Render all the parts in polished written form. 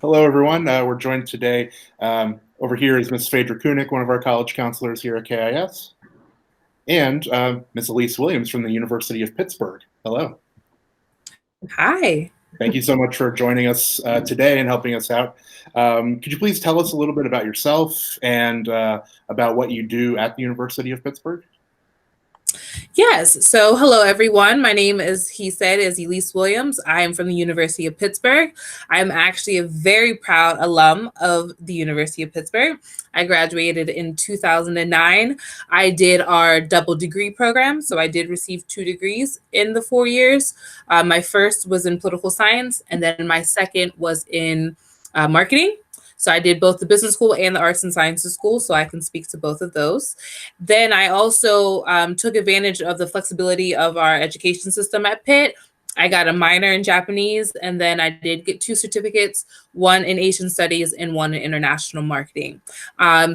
Hello, everyone. We're joined today. Over here is Ms. Phaedra Kunik, one of our college counselors here at KIS, and Ms. Ellyse Williams from the University of Pittsburgh. Hello. Hi. Thank you so much for joining us today and helping us out. Could you please tell us a little bit about yourself and about what you do at the University of Pittsburgh? Yes. So, hello, everyone. My name is Ellyse Williams. I am from the University of Pittsburgh. I'm actually a very proud alum of the University of Pittsburgh. I graduated in 2009. I did our double degree program. So, I did receive 2 degrees in the 4 years. My first was in political science, and then my second was in marketing. So I did both the business school and the arts and sciences school, so I can speak to both of those. Then I also took advantage of the flexibility of our education system at Pitt. I got a minor in Japanese, and then I did get 2 certificates, one in Asian studies and one in international marketing.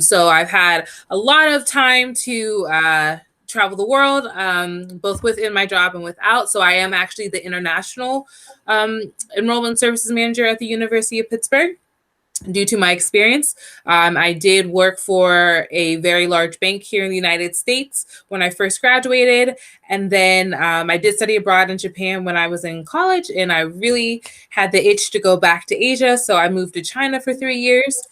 So I've had a lot of time to travel the world, both within my job and without. So I am actually the international enrollment services manager at the University of Pittsburgh. Due to my experience, I did work for a very large bank here in the United States when I first graduated. And then I did study abroad in Japan when I was in college, and I really had the itch to go back to Asia. So I moved to China for 3 years.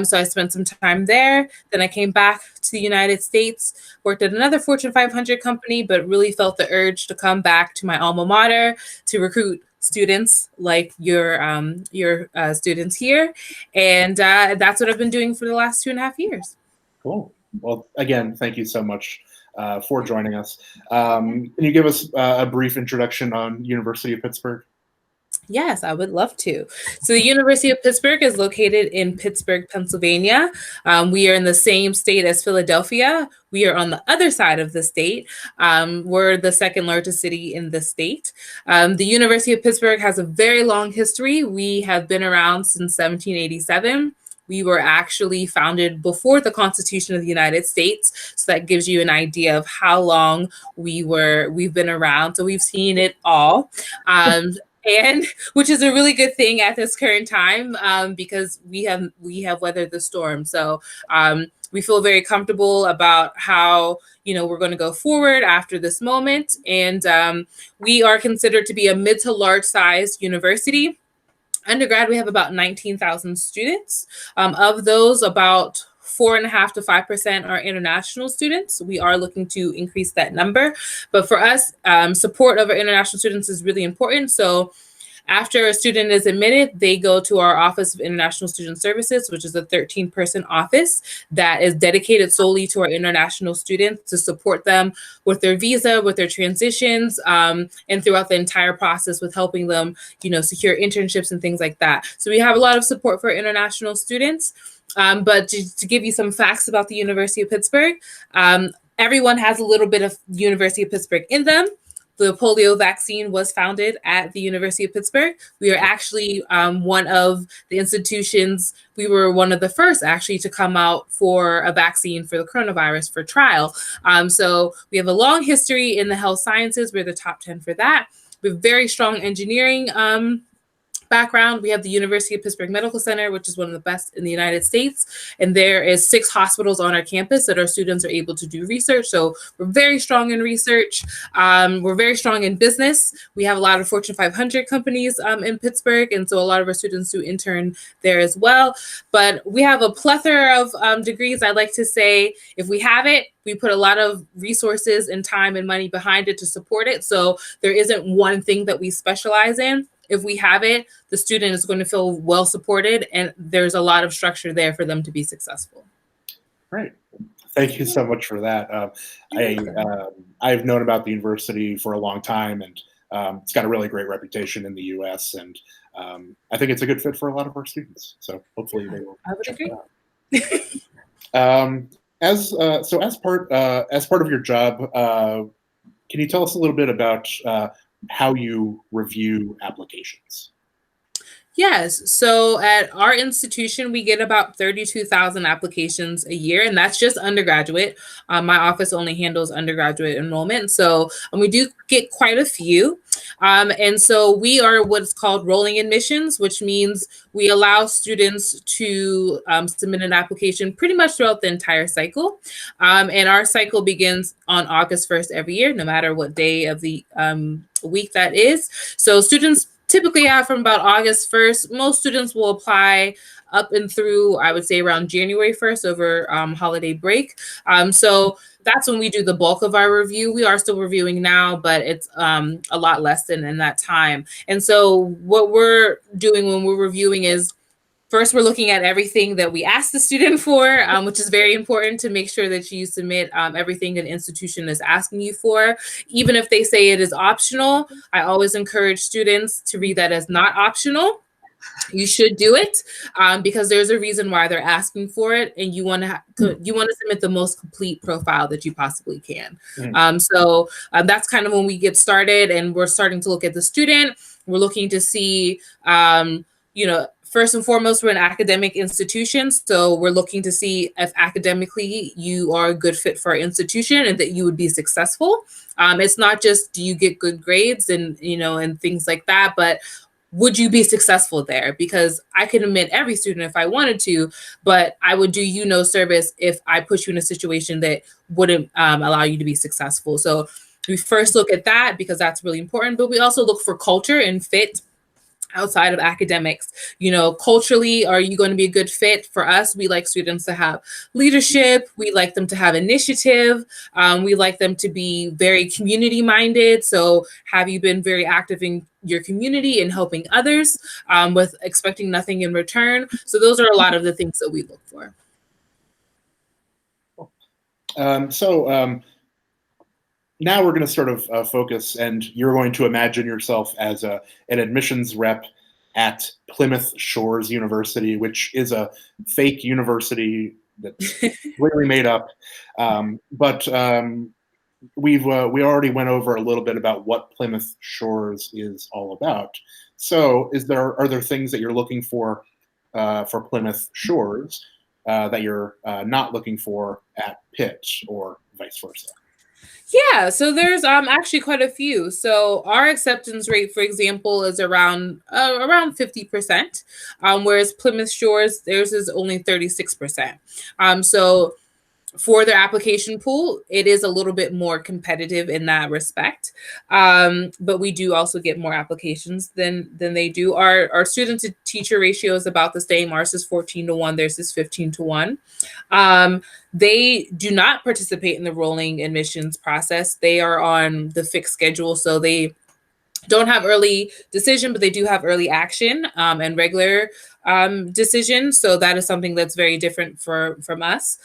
So I spent some time there. Then I came back to the United States, worked at another Fortune 500 company, but really felt the urge to come back to my alma mater to recruit students like your students here. And that's what I've been doing for the last 2.5 years. Cool. Well, again, thank you so much for joining us. Can you give us a brief introduction on University of Pittsburgh? Yes, I would love to. So the University of Pittsburgh is located in Pittsburgh, Pennsylvania. We are in the same state as Philadelphia. We are on the other side of the state. We're the second largest city in the state. The University of Pittsburgh has a very long history. We have been around since 1787. We were actually founded before the Constitution of the United States. So that gives you an idea of how long we've been around. So we've seen it all. And which is a really good thing at this current time, because we have weathered the storm. So we feel very comfortable about how we're going to go forward after this moment. And we are considered to be a mid to large sized university. Undergrad, we have about 19,000 students. Of those, about 4.5% to 5% are international students. We are looking to increase that number. But for us, support of our international students is really important. So after a student is admitted, they go to our Office of International Student Services, which is a 13-person office that is dedicated solely to our international students to support them with their visa, with their transitions, and throughout the entire process with helping them, secure internships and things like that. So we have a lot of support for international students. But to give you some facts about the University of Pittsburgh, everyone has a little bit of University of Pittsburgh in them. The polio vaccine was founded at the University of Pittsburgh. We are actually one of the institutions, we were one of the first actually to come out for a vaccine for the coronavirus for trial. So we have a long history in the health sciences. We're the top 10 for that. We have very strong engineering background. We have the University of Pittsburgh Medical Center, which is one of the best in the United States. And there is 6 hospitals on our campus that our students are able to do research. So we're very strong in research. We're very strong in business. We have a lot of Fortune 500 companies in Pittsburgh. And so a lot of our students do intern there as well. But we have a plethora of degrees. I'd like to say if we have it, we put a lot of resources and time and money behind it to support it. So there isn't one thing that we specialize in. If we have it, the student is going to feel well supported, and there's a lot of structure there for them to be successful. Great. Thank you so much for that. I've known about the university for a long time, and it's got a really great reputation in the U.S., and I think it's a good fit for a lot of our students. So hopefully they will. I would agree. As part of your job, can you tell us a little bit about how you review applications? Yes. So at our institution, we get about 32,000 applications a year, and that's just undergraduate. My office only handles undergraduate enrollment. So we do get quite a few. And so we are what's called rolling admissions, which means we allow students to submit an application pretty much throughout the entire cycle. And our cycle begins on August 1st every year, no matter what day of the week that is. So students typically have from about August 1st. Most students will apply up and through, I would say, around January 1st over holiday break. So that's when we do the bulk of our review. We are still reviewing now, but it's a lot less than in that time. And so what we're doing when we're reviewing is first, we're looking at everything that we asked the student for, which is very important to make sure that you submit everything an institution is asking you for. Even if they say it is optional, I always encourage students to read that as not optional. You should do it because there's a reason why they're asking for it, and you want to submit the most complete profile that you possibly can. So that's kind of when we get started, and we're starting to look at the student. We're looking to see, first and foremost, we're an academic institution, so we're looking to see if academically you are a good fit for our institution and that you would be successful. It's not just do you get good grades and things like that, but would you be successful there? Because I can admit every student if I wanted to, but I would do you no service if I put you in a situation that wouldn't allow you to be successful. So we first look at that because that's really important, but we also look for culture and fit outside of academics. Culturally, are you going to be a good fit? For us, we like students to have leadership. We like them to have initiative. We like them to be very community minded. So have you been very active in your community and helping others with expecting nothing in return? So those are a lot of the things that we look for. Now we're going to sort of focus, and you're going to imagine yourself as an admissions rep at Plymouth Shores University, which is a fake university that's clearly made up. But we already went over a little bit about what Plymouth Shores is all about. So are there things that you're looking for Plymouth Shores that you're not looking for at Pitt, or vice versa? Yeah, so there's actually quite a few. So our acceptance rate, for example, is around 50%, whereas Plymouth Shores, theirs is only 36%. So for their application pool, it is a little bit more competitive in that respect. But we do also get more applications than they do. Our student to teacher ratio is about the same. Ours is 14-1, theirs is 15-1. They do not participate in the rolling admissions process. They are on the fixed schedule, so they don't have early decision, but they do have early action and regular decision. So that is something that's very different from us.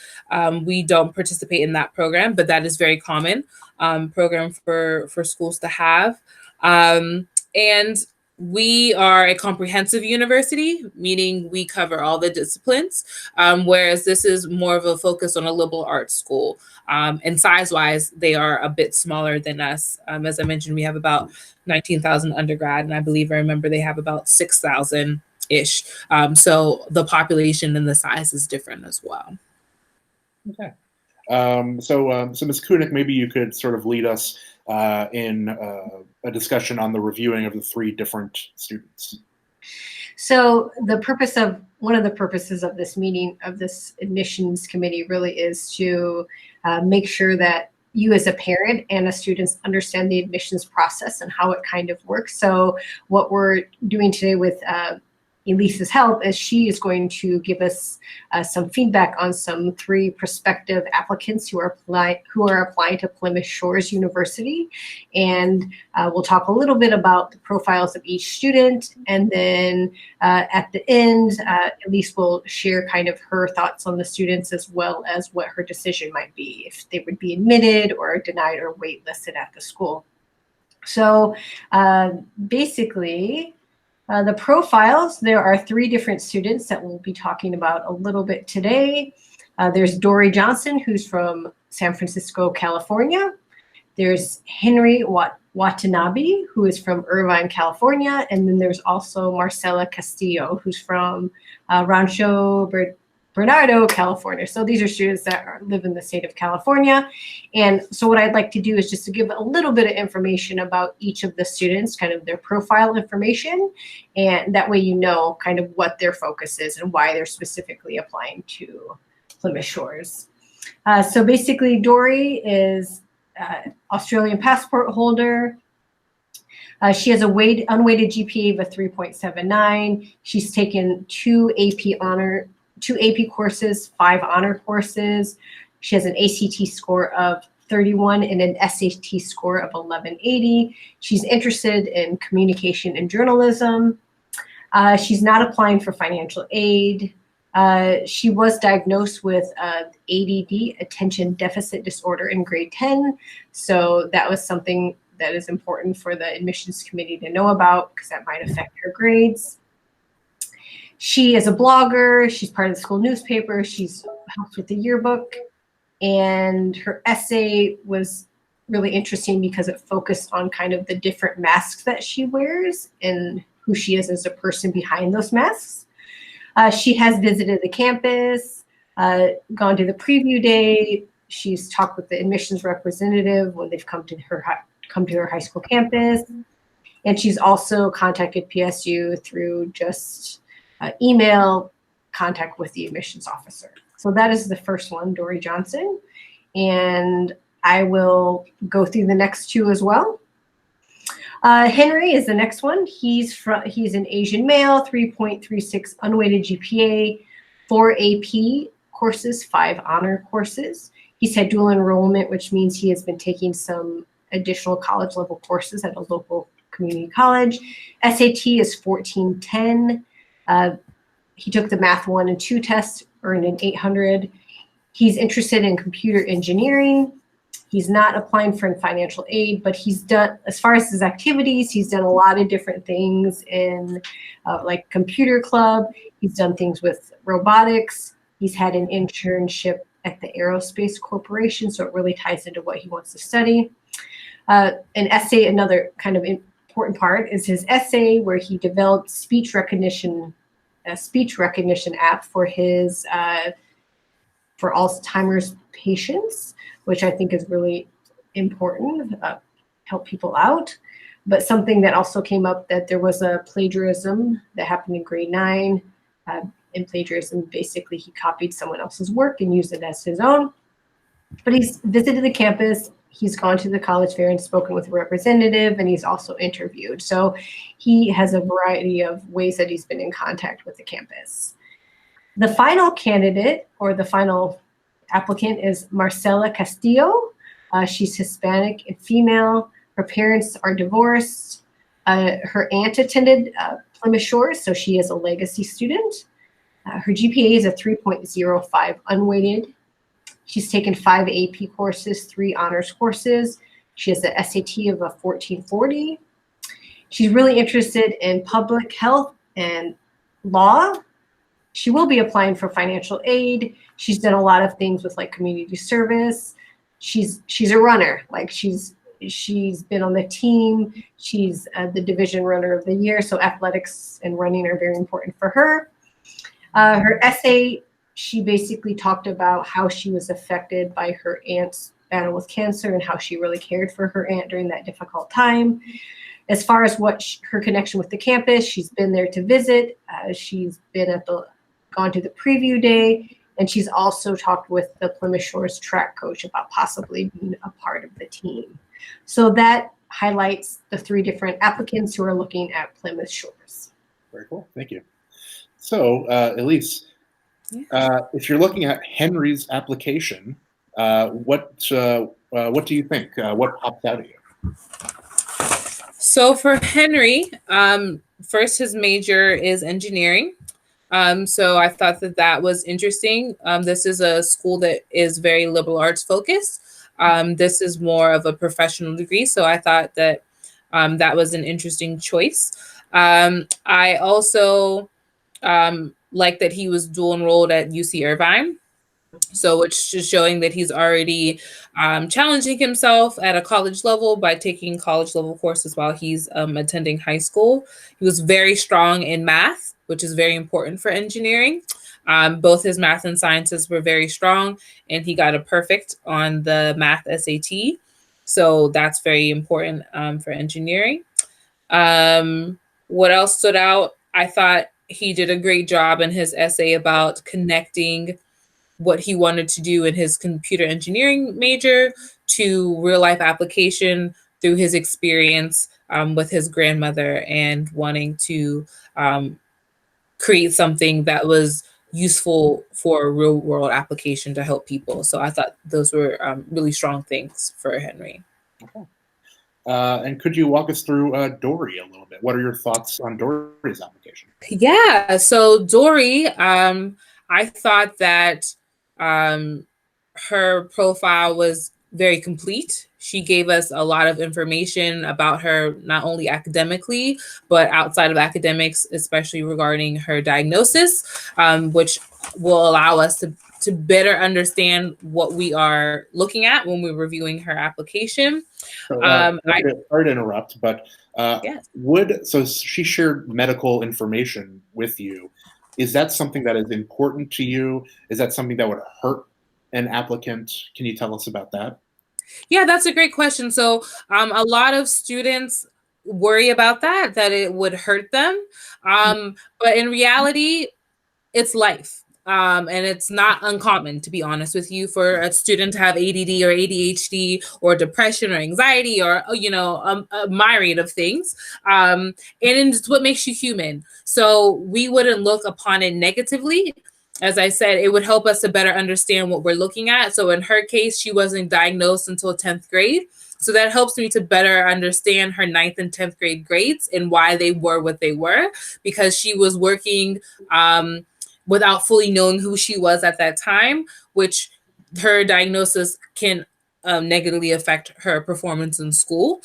We don't participate in that program, but that is very common program for schools to have. And we are a comprehensive university, meaning we cover all the disciplines, whereas this is more of a focus on a liberal arts school. And size-wise, they are a bit smaller than us. As I mentioned, we have about 19,000 undergrad, and I believe I remember they have about 6,000-ish. So the population and the size is different as well. Okay. So Ms. Kunick, maybe you could sort of lead us in a discussion on the reviewing of the three different students. So one of the purposes of this meeting, of this admissions committee, really is to make sure that you as a parent and as students understand the admissions process and how it kind of works. So what we're doing today with Ellyse's help is she is going to give us some feedback on some 3 prospective applicants who are applying to Plymouth Shores University, and we'll talk a little bit about the profiles of each student, and then at the end, Ellyse will share kind of her thoughts on the students as well as what her decision might be, if they would be admitted or denied or waitlisted at the school. So basically, the profiles, there are 3 different students that we'll be talking about a little bit today. There's Dory Johnson, who's from San Francisco, California. There's Henry Watanabe, who is from Irvine, California. And then there's also Marcela Castillo, who's from Rancho Bernardo, California. So these are students that live in the state of California. And so what I'd like to do is just to give a little bit of information about each of the students, kind of their profile information. And that way you know kind of what their focus is and why they're specifically applying to Plymouth Shores. So basically, Dory is Australian passport holder. She has a unweighted GPA of a 3.79. She's taken two AP courses, 5 honor courses. She has an ACT score of 31 and an SAT score of 1180. She's interested in communication and journalism. She's not applying for financial aid. She was diagnosed with ADD, attention deficit disorder, in grade 10. So that was something that is important for the admissions committee to know about because that might affect her grades. She is a blogger. She's part of the school newspaper. She's helped with the yearbook. And her essay was really interesting because it focused on kind of the different masks that she wears and who she is as a person behind those masks. She has visited the campus, gone to the preview day. She's talked with the admissions representative when they've come to her high school campus. And she's also contacted PSU through just email contact with the admissions officer. So that is the first one, Dory Johnson. And I will go through the next two as well. Henry is the next one. He's an Asian male, 3.36 unweighted GPA, 4 AP courses, 5 honor courses. He's had dual enrollment, which means he has been taking some additional college level courses at a local community college. SAT is 1410. He took the math 1 and 2 tests, earned an 800. He's interested in computer engineering. He's not applying for financial aid, but he's done, as far as his activities, he's done a lot of different things in like computer club. He's done things with robotics. He's had an internship at the Aerospace Corporation, so it really ties into what he wants to study. An essay, another kind of important part, is his essay where he developed a speech recognition app for his for Alzheimer's patients, which I think is really important, help people out. But something that also came up, that there was a plagiarism that happened in grade 9. In plagiarism, basically he copied someone else's work and used it as his own. But he's visited the campus, he's gone to the college fair and spoken with a representative, and he's also interviewed. So he has a variety of ways that he's been in contact with the campus. The final candidate, or the final applicant, is Marcela Castillo. She's Hispanic and female. Her parents are divorced. Her aunt attended Plymouth Shores, so she is a legacy student. Her GPA is a 3.05 unweighted. She's taken 5 AP courses, 3 honors courses. She has an SAT of a 1440. She's really interested in public health and law. She will be applying for financial aid. She's done a lot of things with like community service. She's a runner. Like she's been on the team. She's the division runner of the year. So athletics and running are very important for her. Her essay, she basically talked about how she was affected by her aunt's battle with cancer and how she really cared for her aunt during that difficult time. As far as her connection with the campus, she's been there to visit. She's been gone to the preview day, and she's also talked with the Plymouth Shores track coach about possibly being a part of the team. So that highlights the 3 different applicants who are looking at Plymouth Shores. Very cool. Thank you. So, Ellyse, if you're looking at Henry's application, what do you think? What pops out at you? So for Henry, first his major is engineering. So I thought that was interesting. This is a school that is very liberal arts focused. This is more of a professional degree. So I thought that that was an interesting choice. I also like that he was dual enrolled at UC Irvine. So it's just showing that he's already challenging himself at a college level by taking college level courses while he's attending high school. He was very strong in math, which is very important for engineering. Both his math and sciences were very strong, and he got a perfect on the math SAT. So that's very important for engineering. What else stood out? I thought he did a great job in his essay about connecting what he wanted to do in his computer engineering major to real life application through his experience with his grandmother and wanting to create something that was useful for a real world application to help people. So I thought those were really strong things for Henry. Okay. And could you walk us through Dory a little bit? What are your thoughts on Dory's application? Yeah, so Dory, I thought that her profile was very complete. She gave us a lot of information about her, not only academically, but outside of academics, especially regarding her diagnosis, which will allow us to better understand what we are looking at when we're reviewing her application. So, sorry to interrupt, but yes. so she shared medical information with you. Is that something that is important to you? Is that something that would hurt an applicant? Can you tell us about that? Yeah, that's a great question. So a lot of students worry about that it would hurt them. But in reality, it's life. And it's not uncommon, to be honest with you, for a student to have ADD or ADHD or depression or anxiety or, a myriad of things. And it's what makes you human. So we wouldn't look upon it negatively. As I said, it would help us to better understand what we're looking at. So in her case, she wasn't diagnosed until 10th grade. So that helps me to better understand her 9th and 10th grade grades and why they were what they were, because she was working without fully knowing who she was at that time, which her diagnosis can negatively affect her performance in school.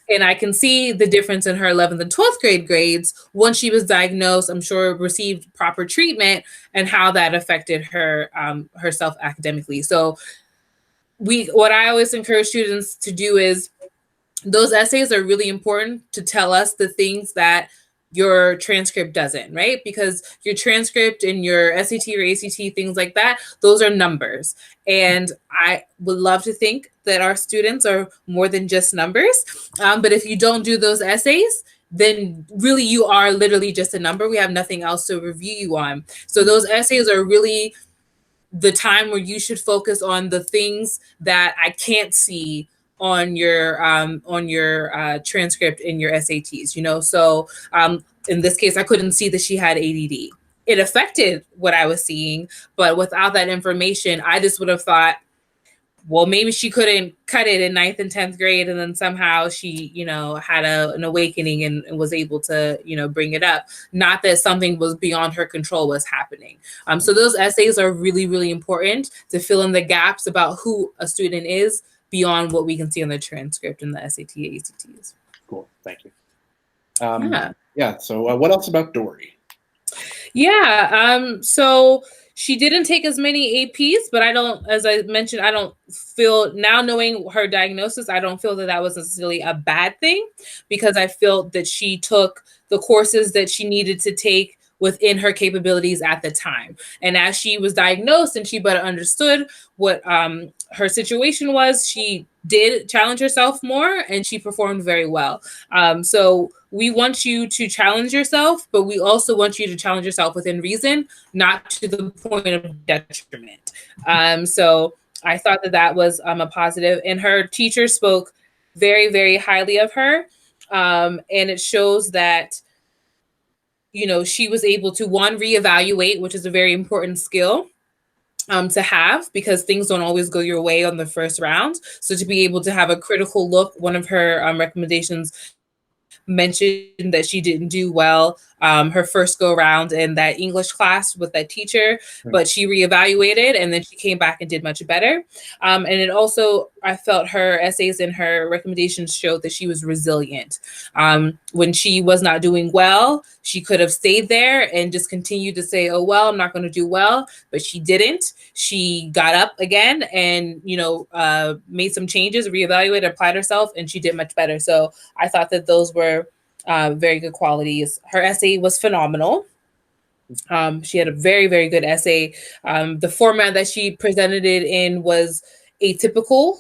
And I can see the difference in her 11th and 12th grade grades once she was diagnosed, I'm sure received proper treatment, and how that affected her herself academically. So what I always encourage students to do is, those essays are really important to tell us the things that your transcript doesn't, right? Because your transcript and your SAT or ACT, things like that, those are numbers. And I would love to think that our students are more than just numbers. But if you don't do those essays, then really you are literally just a number. We have nothing else to review you on. So those essays are really the time where you should focus on the things that I can't see on your transcript in your SATs, so in this case I couldn't see that she had ADD. It affected what I was seeing, but without that information I just would have thought, well, maybe she couldn't cut it in 9th and 10th grade, and then somehow she had an awakening and was able to bring it up. Not that something was beyond her control was happening. So those essays are really, really important to fill in the gaps about who a student is beyond what we can see on the transcript and the SAT ACTs. Cool, thank you. Yeah. So what else about Dory? Yeah. So she didn't take as many APs, but as I mentioned, I don't feel, now knowing her diagnosis, I don't feel that was necessarily a bad thing, because I felt that she took the courses that she needed to take within her capabilities at the time. And as she was diagnosed and she better understood what her situation was, she did challenge herself more and she performed very well. So we want you to challenge yourself, but we also want you to challenge yourself within reason, not to the point of detriment. So I thought that was a positive, and her teacher spoke very, very highly of her. And it shows that she was able to, one, reevaluate, which is a very important skill to have, because things don't always go your way on the first round. So to be able to have a critical look, one of her recommendations mentioned that she didn't do well her first go around in that English class with that teacher, but she reevaluated and then she came back and did much better. And it also, I felt her essays and her recommendations showed that she was resilient. When she was not doing well, she could have stayed there and just continued to say, oh, well, I'm not going to do well, but she didn't. She got up again and, made some changes, reevaluated, applied herself, and she did much better. So I thought that those were very good qualities. Her essay was phenomenal. She had a very, very good essay. The format that she presented it in was atypical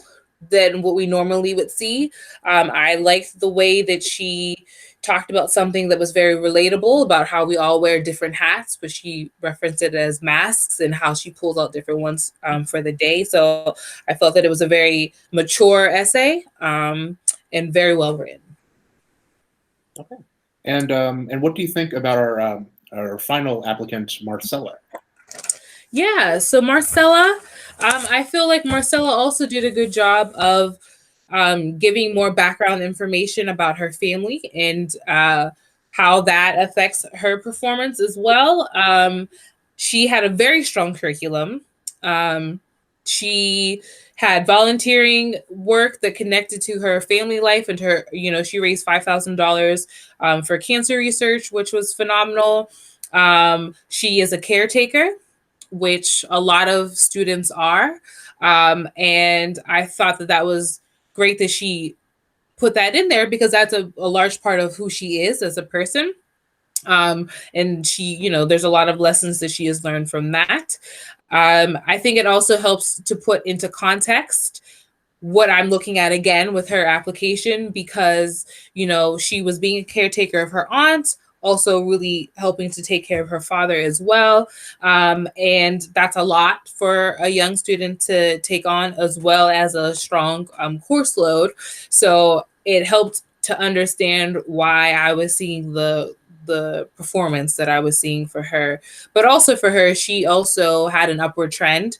than what we normally would see. I liked the way that she talked about something that was very relatable about how we all wear different hats, but she referenced it as masks and how she pulled out different ones for the day. So I felt that it was a very mature essay and very well written. Okay. And what do you think about our final applicant, Marcella? Yeah, so Marcella, I feel like Marcella also did a good job of giving more background information about her family and how that affects her performance as well. She had a very strong curriculum. She had volunteering work that connected to her family life and her, she raised $5,000 for cancer research, which was phenomenal. She is a caretaker, which a lot of students are. And I thought that was great that she put that in there because that's a large part of who she is as a person. And she, there's a lot of lessons that she has learned from that. I think it also helps to put into context what I'm looking at again with her application because, she was being a caretaker of her aunt, also really helping to take care of her father as well. And that's a lot for a young student to take on as well as a strong course load. So it helped to understand why I was seeing the performance that I was seeing for her. But also for her, she also had an upward trend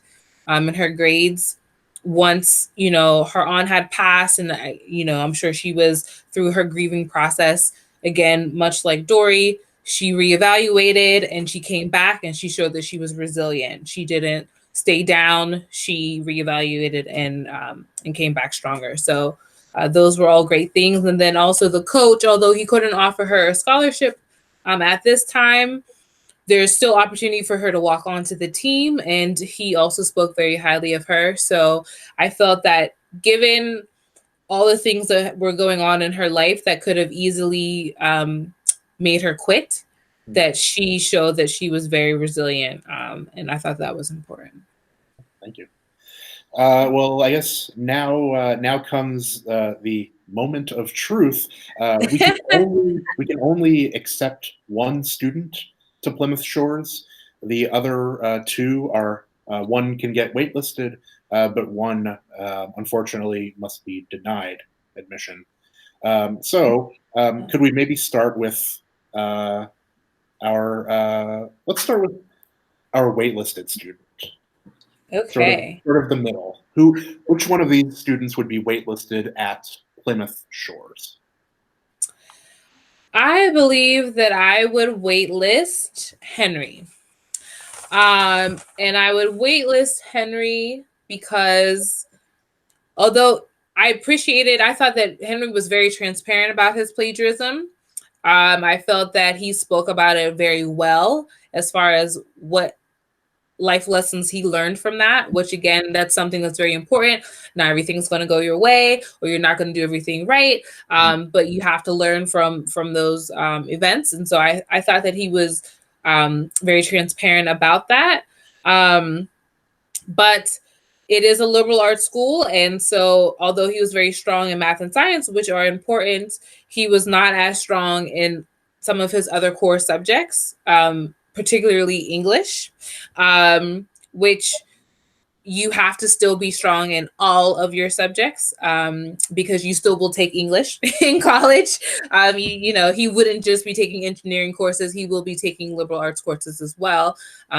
in her grades. Once, her aunt had passed and, I'm sure she was through her grieving process. Again, much like Dory, she reevaluated and she came back and she showed that she was resilient. She didn't stay down. She reevaluated and came back stronger. So those were all great things. And then also the coach, although he couldn't offer her a scholarship at this time, there's still opportunity for her to walk onto the team. And he also spoke very highly of her. So I felt that given all the things that were going on in her life that could have easily made her quit, that she showed that she was very resilient. And I thought that was important. Thank you. Well, I guess now comes the moment of truth. We can only accept one student to Plymouth Shores. The other two are one can get waitlisted, but one unfortunately must be denied admission. So could we maybe start with let's start with our waitlisted student. Okay. Sort of the middle. Which one of these students would be waitlisted at Plymouth Shores? I believe that I would waitlist Henry. And I would waitlist Henry because although I thought that Henry was very transparent about his plagiarism. I felt that he spoke about it very well as far as what life lessons he learned from that, which again, that's something that's very important. Not everything's going to go your way or you're not going to do everything right. But you have to learn from those events. And so I thought that he was very transparent about that. But it is a liberal arts school. And so although he was very strong in math and science, which are important, he was not as strong in some of his other core subjects, particularly English, which you have to still be strong in all of your subjects because you still will take English in college. He wouldn't just be taking engineering courses. He will be taking liberal arts courses as well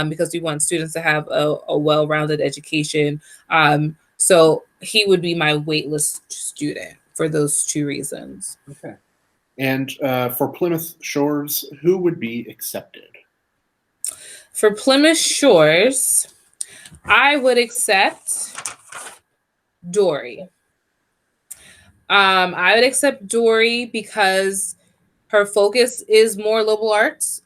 because we want students to have a well-rounded education. So he would be my waitlist student for those two reasons. Okay. And for Plymouth Shores, who would be accepted? For Plymouth Shores, I would accept Dory. I would accept Dory because her focus is more liberal arts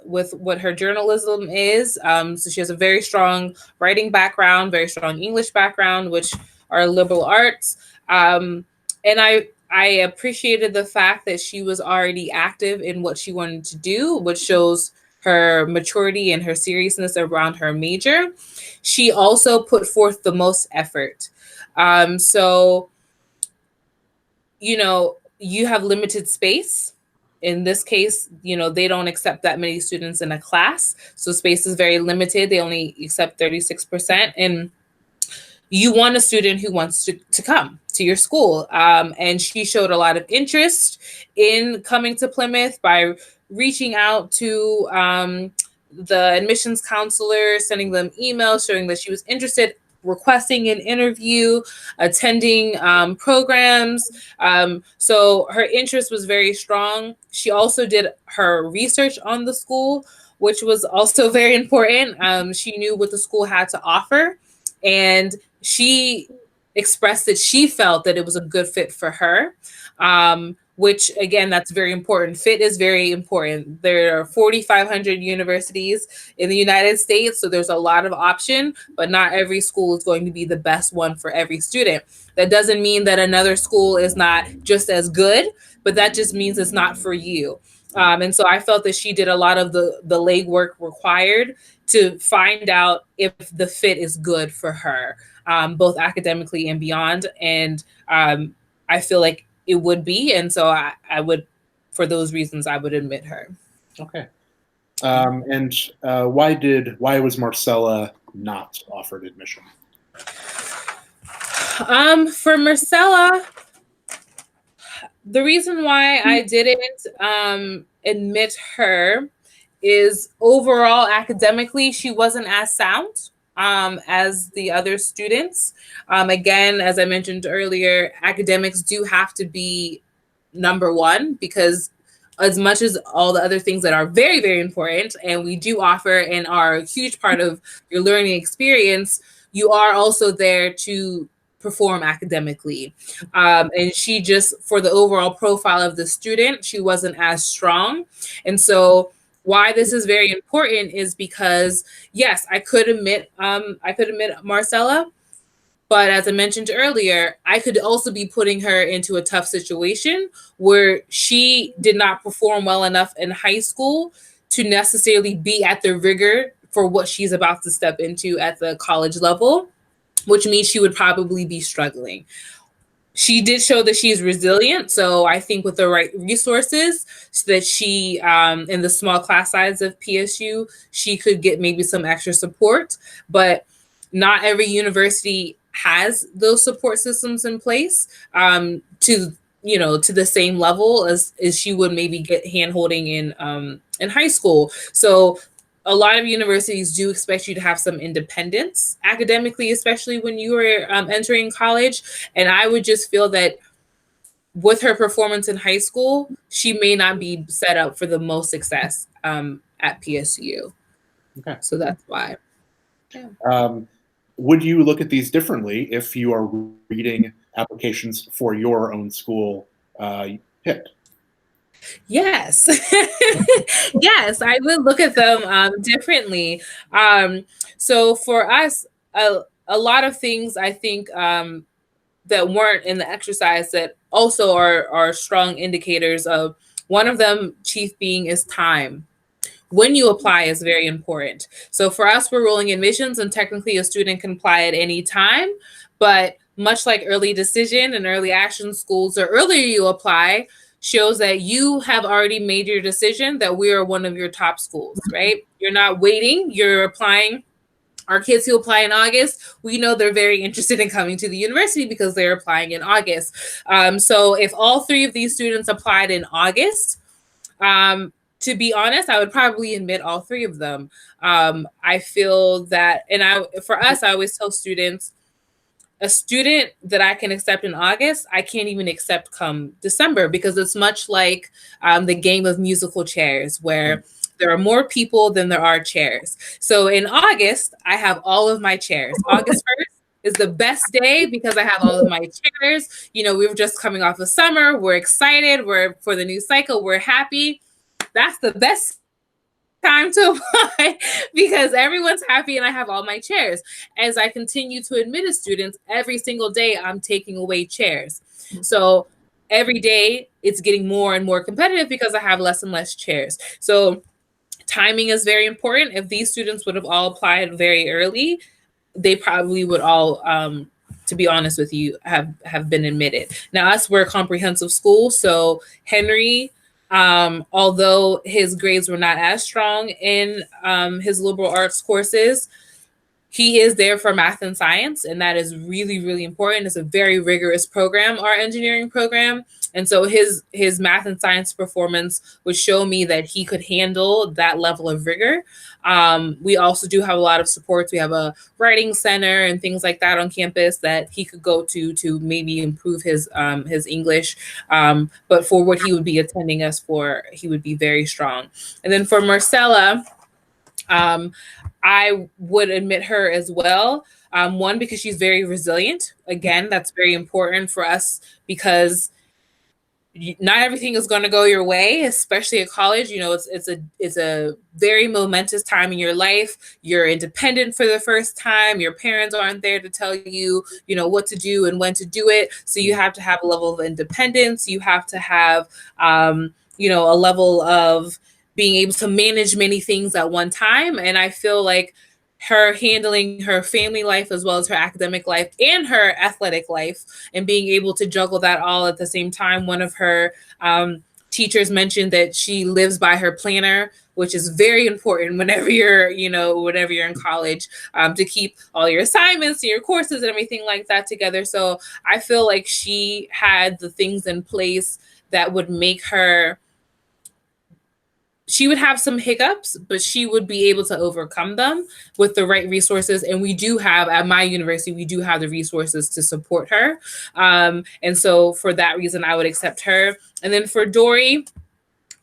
with what her journalism is. So she has a very strong writing background, very strong English background, which are liberal arts. And I appreciated the fact that she was already active in what she wanted to do, which shows her maturity and her seriousness around her major. She also put forth the most effort. So, you know, you have limited space. In this case, you know, they don't accept that many students in a class. So space is very limited. They only accept 36%. And you want a student who wants to come to your school. And she showed a lot of interest in coming to Plymouth by reaching out to the admissions counselor, sending them emails, showing that she was interested, requesting an interview, attending programs. So her interest was very strong. She also did her research on the school, which was also very important. She knew what the school had to offer, and she expressed that she felt that it was a good fit for her, which again, that's very important. Fit is very important. There are 4,500 universities in the United States, so there's a lot of option, but not every school is going to be the best one for every student. That doesn't mean that another school is not just as good, but that just means it's not for you. And so I felt that she did a lot of the legwork required to find out if the fit is good for her, both academically and beyond. And I feel like it would be. And so I would, for those reasons, I would admit her. Okay. And why was Marcella not offered admission? For Marcella, the reason why I didn't admit her is overall academically, she wasn't as sound as the other students. Again, as I mentioned earlier, academics do have to be number one, because as much as all the other things that are very, very important and we do offer and are a huge part of your learning experience, you are also there to perform academically. And she just, for the overall profile of the student, she wasn't as strong. And so why this is very important is because, yes, I could admit Marcella, but as I mentioned earlier, I could also be putting her into a tough situation where she did not perform well enough in high school to necessarily be at the rigor for what she's about to step into at the college level, which means she would probably be struggling. She did show that she's resilient. So I think with the right resources, so that she, in the small class size of PSU, she could get maybe some extra support. But not every university has those support systems in place to the same level as she would maybe get hand-holding in high school. So a lot of universities do expect you to have some independence academically, especially when you are entering college. And I would just feel that with her performance in high school, she may not be set up for the most success at PSU. Okay. So that's why. Yeah. Would you look at these differently if you are reading applications for your own school Pitt? Yes. Yes, I would look at them differently. So for us, a lot of things I think that weren't in the exercise that also are strong indicators of, one of them, chief being, is time. When you apply is very important. So for us, we're rolling admissions, and technically a student can apply at any time, but much like early decision and early action schools, the earlier you apply shows that you have already made your decision that we are one of your top schools, right? You're not waiting, you're applying. Our kids who apply in August, we know they're very interested in coming to the university because they're applying in August. So if all three of these students applied in August, to be honest, I would probably admit all three of them. I feel that, and for us, I always tell students, a student that I can accept in August, I can't even accept come December, because it's much like the game of musical chairs, where there are more people than there are chairs. So in August, I have all of my chairs. August 1st is the best day because I have all of my chairs. We were just coming off of summer. We're excited. We're for the new cycle. We're happy. That's the best time to apply because everyone's happy and I have all my chairs. As I continue to admit students, every single day I'm taking away chairs. So every day it's getting more and more competitive because I have less and less chairs. So timing is very important. If these students would have all applied very early, they probably would all, to be honest with you, have been admitted. Now, we're a comprehensive school, so Henry, although his grades were not as strong in his liberal arts courses, he is there for math and science, and that is really, really important. It's a very rigorous program, our engineering program. And so his math and science performance would show me that he could handle that level of rigor. We also do have a lot of supports. We have a writing center and things like that on campus that he could go to maybe improve his English. But for what he would be attending us for, he would be very strong. And then for Marcella, I would admit her as well. One, because she's very resilient. Again, that's very important for us because not everything is going to go your way, especially at college. It's a very momentous time in your life. You're independent for the first time. Your parents aren't there to tell you, what to do and when to do it. So you have to have a level of independence. You have to have, a level of being able to manage many things at one time. And I feel like her handling her family life as well as her academic life and her athletic life and being able to juggle that all at the same time. One of her teachers mentioned that she lives by her planner, which is very important whenever you're in college, to keep all your assignments and your courses and everything like that together. So I feel like she had the things in place that would make her, she would have some hiccups, but she would be able to overcome them with the right resources. And we do have, at my university, we do have the resources to support her. And so for that reason, I would accept her. And then for Dory,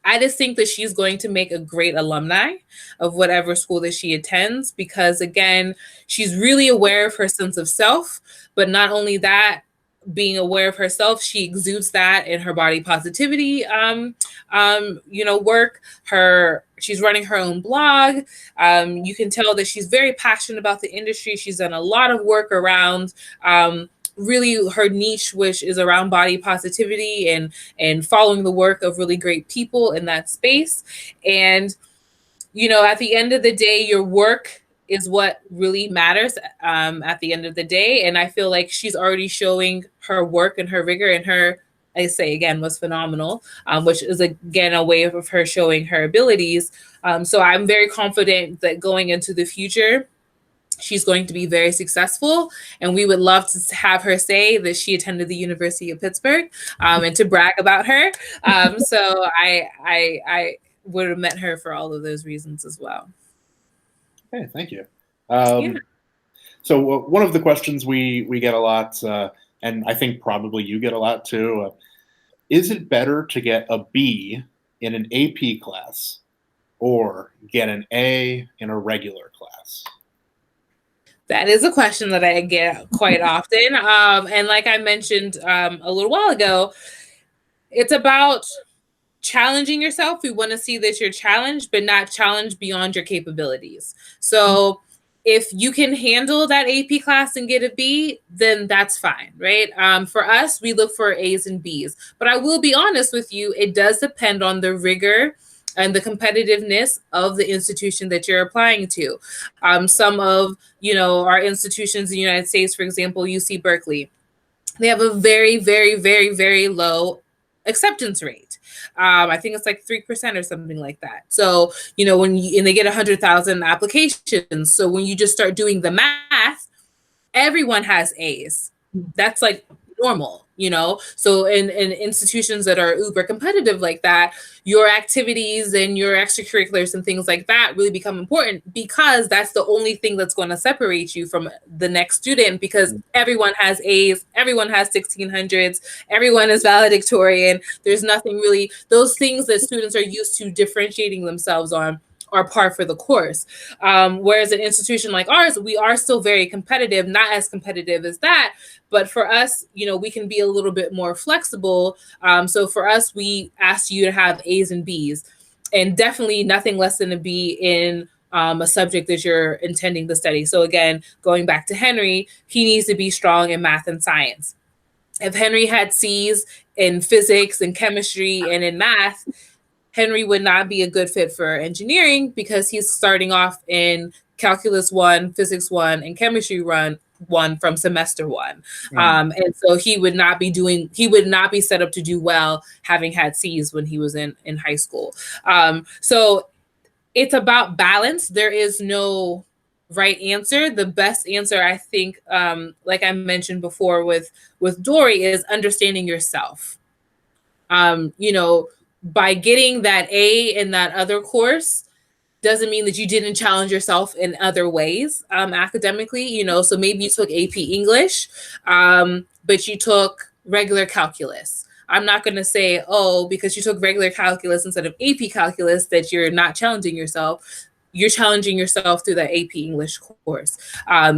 I just think that she's going to make a great alumni of whatever school that she attends, because again, she's really aware of her sense of self, but not only that, being aware of herself, she exudes that in her body positivity, work. She's running her own blog. You can tell that she's very passionate about the industry. She's done a lot of work around really her niche, which is around body positivity and following the work of really great people in that space. And, at the end of the day, your work is what really matters at the end of the day. And I feel like she's already showing her work and her rigor, and her, I say again, was phenomenal, which is again a way of her showing her abilities. So I'm very confident that going into the future, she's going to be very successful, and we would love to have her say that she attended the University of Pittsburgh and to brag about her. So I would have met her for all of those reasons as well. Okay, thank you. So one of the questions we get a lot, and I think probably you get a lot too, is it better to get a B in an AP class or get an A in a regular class? That is a question that I get quite often. And like I mentioned a little while ago, it's about challenging yourself. We want to see that you're challenged, but not challenged beyond your capabilities. So if you can handle that AP class and get a B, then that's fine, right? For us, we look for A's and B's. But I will be honest with you, it does depend on the rigor and the competitiveness of the institution that you're applying to. Some of, our institutions in the United States, for example, UC Berkeley, they have a very, very, very, very low acceptance rate. I think it's like 3% or something like that. So, and they get 100,000 applications. So when you just start doing the math, everyone has A's. That's like normal, you know? So in institutions that are uber competitive like that, your activities and your extracurriculars and things like that really become important, because that's the only thing that's going to separate you from the next student, because everyone has A's, everyone has 1600s, everyone is valedictorian. There's nothing really, those things that students are used to differentiating themselves on are par for the course. Whereas an institution like ours, we are still very competitive, not as competitive as that, but for us, you know, we can be a little bit more flexible. So for us, we ask you to have A's and B's, and definitely nothing less than a B in a subject that you're intending to study. So again, going back to Henry, he needs to be strong in math and science. If Henry had C's in physics and chemistry and in math, Henry would not be a good fit for engineering, because he's starting off in calculus 1, physics 1, and chemistry 1 from semester 1. And so he would not be set up to do well having had C's when he was in high school. So it's about balance. There is no right answer. The best answer, I think, like I mentioned before with Dory, is understanding yourself. You know, by getting that A in that other course doesn't mean that you didn't challenge yourself in other ways academically, you know. So maybe you took AP English, but you took regular calculus. I'm not going to say, oh, because you took regular calculus instead of AP calculus, that you're not challenging yourself. You're challenging yourself through that AP English course.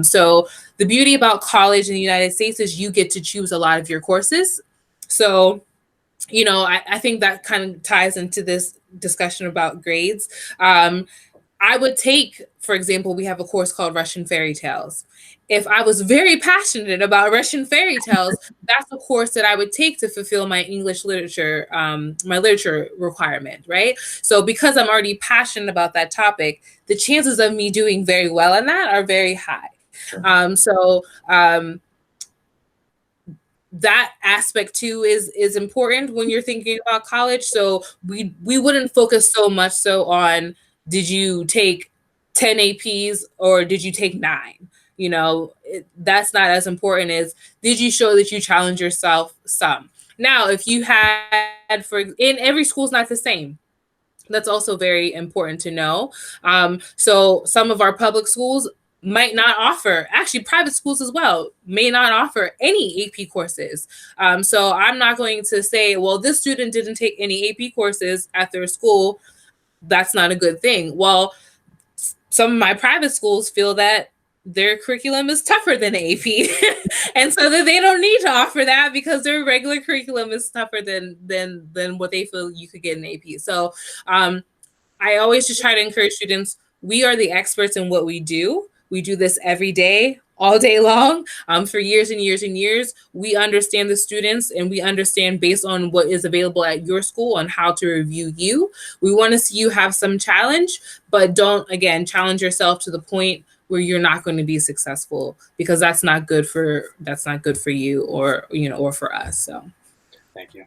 So the beauty about college in the United States is you get to choose a lot of your courses. So, you know, I think that kind of ties into this discussion about grades. I would take, for example, we have a course called Russian Fairy Tales. If I was very passionate about Russian fairy tales, that's a course that I would take to fulfill my English literature, my literature requirement, right? So because I'm already passionate about that topic, the chances of me doing very well in that are very high. Sure. That aspect too is important when you're thinking about college. So we wouldn't focus so much so on, did you take 10 APs or did you take 9? You know, that's not as important as, did you show that you challenge yourself some? Now, if you had, in every school's not the same. That's also very important to know. So some of our public schools might not offer, actually private schools as well, may not offer any AP courses. So I'm not going to say, well, this student didn't take any AP courses at their school. That's not a good thing. Well, some of my private schools feel that their curriculum is tougher than AP. And so that they don't need to offer that because their regular curriculum is tougher than what they feel you could get in AP. So I always just try to encourage students, we are the experts in what we do. We do this every day, all day long, for years and years and years. We understand the students and we understand based on what is available at your school on how to review you. We want to see you have some challenge, but don't, again, challenge yourself to the point where you're not going to be successful, because that's not good for you or, you know, or for us. So thank you.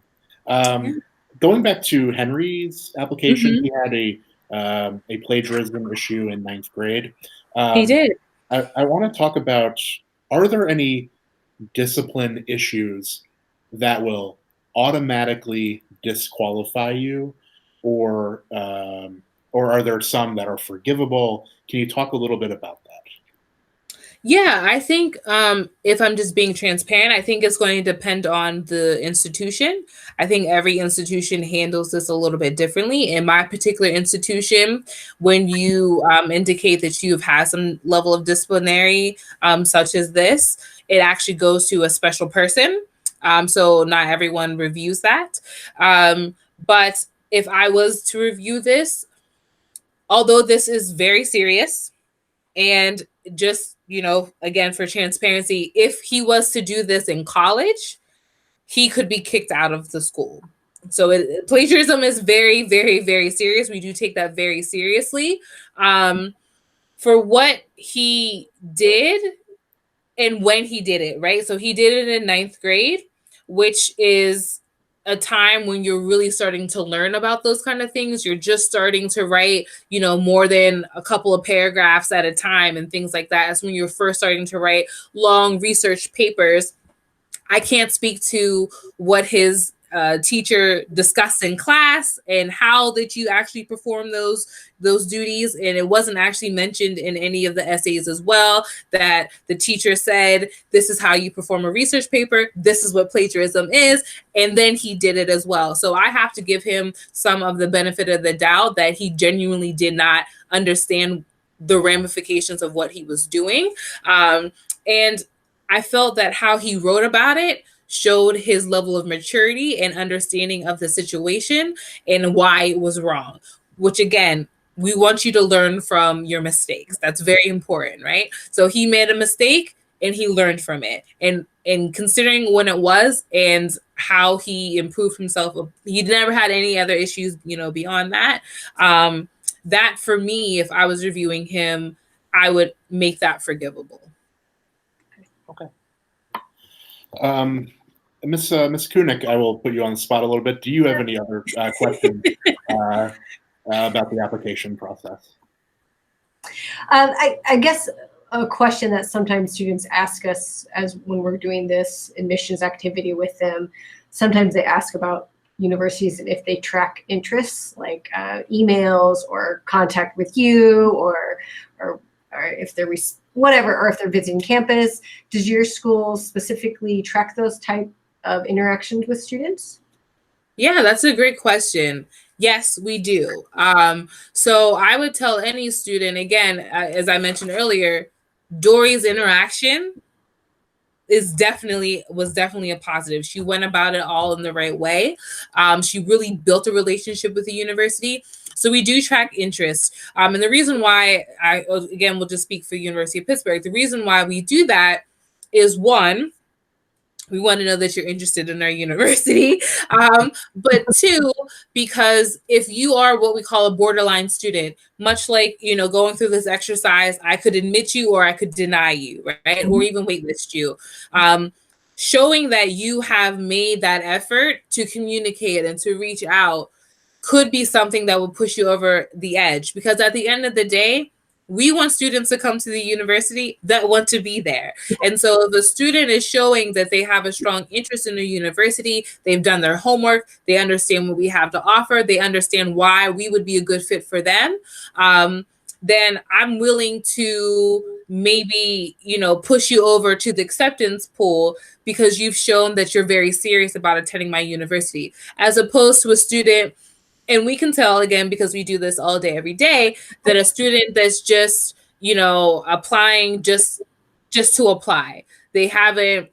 Going back to Henry's application, he had a plagiarism issue in 9th grade. He did. I want to talk about, are there any discipline issues that will automatically disqualify you, or are there some that are forgivable? Can you talk a little bit about that? Yeah, I think if I'm just being transparent, I think it's going to depend on the institution. I think every institution handles this a little bit differently. In my particular institution, when you indicate that you've had some level of disciplinary, such as this, it actually goes to a special person. So not everyone reviews that. But if I was to review this, although this is very serious, and just, you know, again, for transparency, if he was to do this in college, he could be kicked out of the school. So plagiarism is very, very, very serious. We do take that very seriously. For what he did and when he did it, right? So he did it in 9th grade, which is a time when you're really starting to learn about those kind of things. You're just starting to write, you know, more than a couple of paragraphs at a time and things like that. That's when you're first starting to write long research papers. I can't speak to what his teacher discussed in class and how did you actually perform those duties. And it wasn't actually mentioned in any of the essays as well, that the teacher said, this is how you perform a research paper. This is what plagiarism is. And then he did it as well. So I have to give him some of the benefit of the doubt that he genuinely did not understand the ramifications of what he was doing. And I felt that how he wrote about it showed his level of maturity and understanding of the situation and why it was wrong, which again, we want you to learn from your mistakes. That's very important, right? So he made a mistake and he learned from it. And considering when it was and how he improved himself, he never had any other issues, beyond that. That for me, if I was reviewing him, I would make that forgivable. Okay. Miss Kunick, I will put you on the spot a little bit. Do you have any other questions about the application process? I guess a question that sometimes students ask us as when we're doing this admissions activity with them, sometimes they ask about universities and if they track interests like emails or contact with you or if they're whatever, or if they're visiting campus. Does your school specifically track those type of interactions with students? Yeah, that's a great question. Yes, we do. So I would tell any student, again, as I mentioned earlier, Dory's interaction was definitely a positive. She went about it all in the right way. She really built a relationship with the university. So we do track interest. And the reason why we'll just speak for University of Pittsburgh. The reason why we do that is, one, we want to know that you're interested in our university. But two, because if you are what we call a borderline student, much like, going through this exercise, I could admit you or I could deny you, right? Or even waitlist you. Showing that you have made that effort to communicate and to reach out could be something that will push you over the edge. Because at the end of the day, we want students to come to the university that want to be there. And so if a student is showing that they have a strong interest in the university, they've done their homework, they understand what we have to offer, they understand why we would be a good fit for them, then I'm willing to maybe, push you over to the acceptance pool because you've shown that you're very serious about attending my university, as opposed to a student. And we can tell, again, because we do this all day, every day, that a student that's just, applying just to apply. They haven't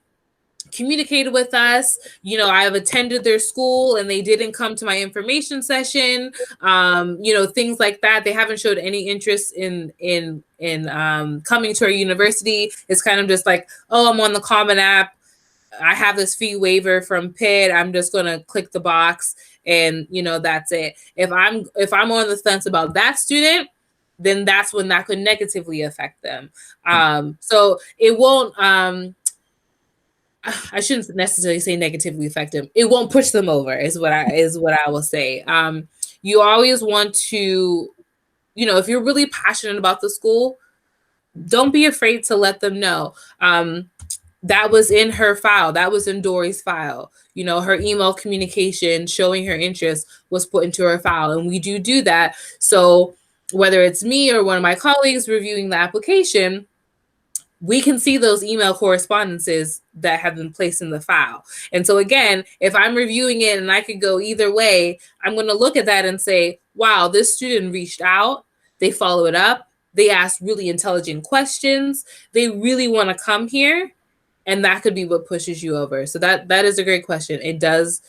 communicated with us. I've attended their school and they didn't come to my information session. Things like that. They haven't showed any interest in coming to our university. It's kind of just like, oh, I'm on the Common App. I have this fee waiver from Pitt. I'm just going to click the box and, that's it. If I'm on the fence about that student, then that's when that could negatively affect them. So it won't, I shouldn't necessarily say negatively affect them. It won't push them over is what I will say. You always want to, if you're really passionate about the school, don't be afraid to let them know. That was in her file. That was in Dory's file. Her email communication showing her interest was put into her file. And we do that. So whether it's me or one of my colleagues reviewing the application, we can see those email correspondences that have been placed in the file. And so again, if I'm reviewing it and I could go either way, I'm going to look at that and say, wow, this student reached out. They followed up. They asked really intelligent questions. They really want to come here. And that could be what pushes you over. So that is a great question. It does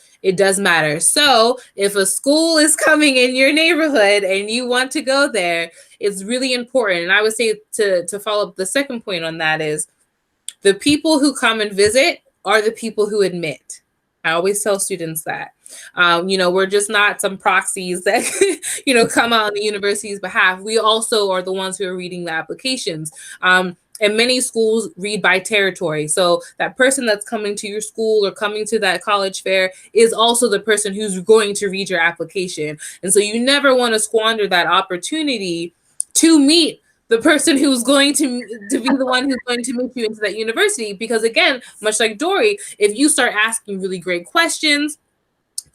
matter. So if a school is coming in your neighborhood and you want to go there, it's really important. And I would say to follow up the second point on that is the people who come and visit are the people who admit. I always tell students that. We're just not some proxies that, come out on the university's behalf. We also are the ones who are reading the applications. And many schools read by territory. So that person that's coming to your school or coming to that college fair is also the person who's going to read your application. And so you never want to squander that opportunity to meet the person who's going to be the one who's going to move you into that university. Because again, much like Dory, if you start asking really great questions,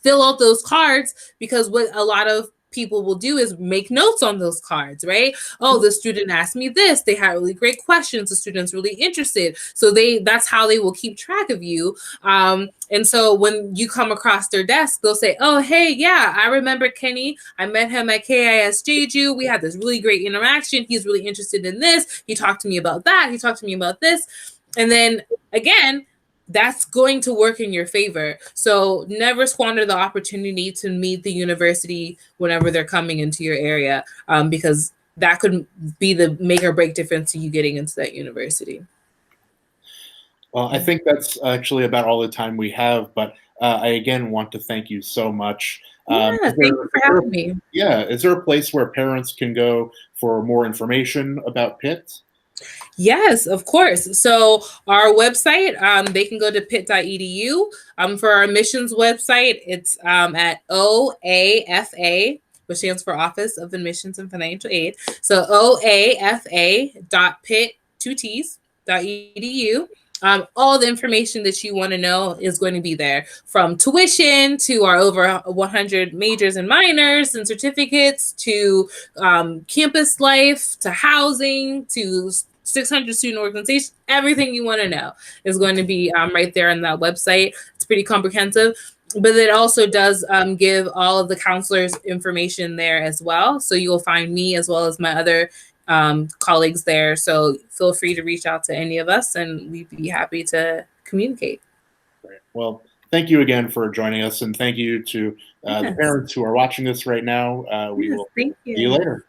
fill out those cards, because what a lot of people will do is make notes on those cards, right? Oh, the student asked me this. They had really great questions. The student's really interested. So that's how they will keep track of you. And so when you come across their desk, they'll say, oh, hey, yeah, I remember Kenny. I met him at KISJU. We had this really great interaction. He's really interested in this. He talked to me about that. He talked to me about this. And then again, that's going to work in your favor. So never squander the opportunity to meet the university whenever they're coming into your area, because that could be the make or break difference to you getting into that university. Well, I think that's actually about all the time we have, but I again want to thank you so much. Thank you for having me. Yeah, is there a place where parents can go for more information about Pitt? Yes, of course. So our website, they can go to pitt.edu. For our admissions website, it's at OAFA, which stands for Office of Admissions and Financial Aid. So oafa.pitt2ts.edu. All the information that you want to know is going to be there, from tuition to our over 100 majors and minors and certificates, to campus life, to housing, to 600 student organizations. Everything you want to know is going to be right there on that website. It's pretty comprehensive, but it also does give all of the counselors information there as well. So you will find me as well as my other colleagues there. So feel free to reach out to any of us, and we'd be happy to communicate. Great. Well, thank you again for joining us, and thank you to the parents who are watching this right now. We will see you later.